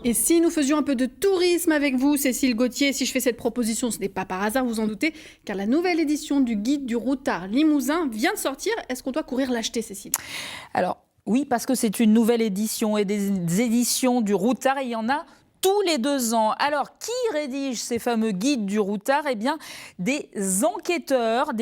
Et si nous faisions un peu de tourisme avec vous, Cécile Gauthier, si je fais cette proposition, ce n'est pas par hasard, vous en doutez, car la nouvelle édition du guide du routard limousin vient de sortir. Est-ce qu'on doit courir l'acheter, Cécile? Alors, oui, parce que c'est une nouvelle édition et des éditions du routard, il y en a tous les 2 ans. Alors, qui rédige ces fameux guides du routard? Eh bien, des enquêteurs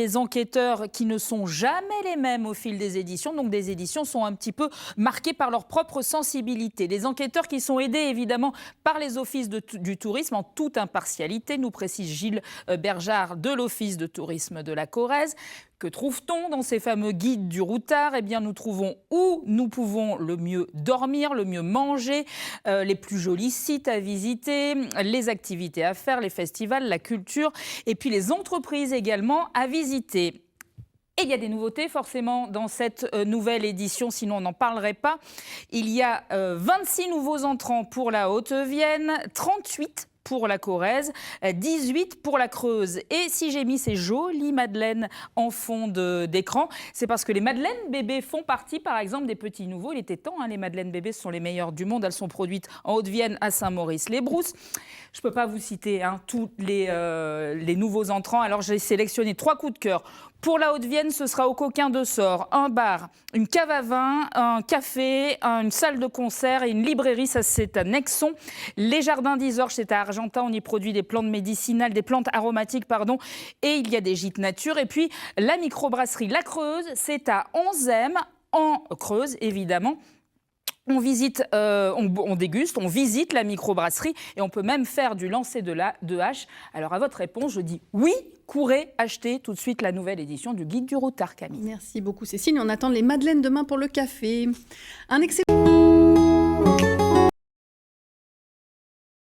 qui ne sont jamais les mêmes au fil des éditions. Donc, des éditions sont un petit peu marquées par leur propre sensibilité. Des enquêteurs qui sont aidés, évidemment, par les offices du tourisme en toute impartialité, nous précise Gilles Bergeard de l'Office de tourisme de la Corrèze. Que trouve-t-on dans ces fameux guides du routard? Eh bien, nous trouvons où nous pouvons le mieux dormir, le mieux manger, les plus jolis sites à visiter, les activités à faire, les festivals, la culture, et puis les entreprises également à visiter. Et il y a des nouveautés forcément dans cette nouvelle édition, sinon on n'en parlerait pas. Il y a 26 nouveaux entrants pour la Haute-Vienne, 38 pour la Corrèze, 18 pour la Creuse. Et si j'ai mis ces jolies madeleines en fond d'écran, c'est parce que les madeleines bébés font partie, par exemple, des petits nouveaux. Il était temps, hein, les madeleines bébés sont les meilleures du monde. Elles sont produites en Haute-Vienne, à Saint-Maurice-les-Brousses. Je ne peux pas vous citer tous les nouveaux entrants. Alors j'ai sélectionné 3 coups de cœur. Pour la Haute-Vienne, ce sera au Coquin de Sort, un bar, une cave à vin, un café, une salle de concert et une librairie, ça c'est à Nexon. Les Jardins d'Isorge, c'est à Argentat, on y produit des plantes médicinales, des plantes aromatiques, pardon, et il y a des gîtes nature. Et puis la microbrasserie La Creuse, c'est à Onzème, en Creuse évidemment. On visite, on déguste, on visite la microbrasserie et on peut même faire du lancer de hache. Alors à votre réponse, je dis oui, courez, achetez tout de suite la nouvelle édition du guide du routard, Camille. Merci beaucoup, Cécile. Et on attend les madeleines demain pour le café. Un excellent...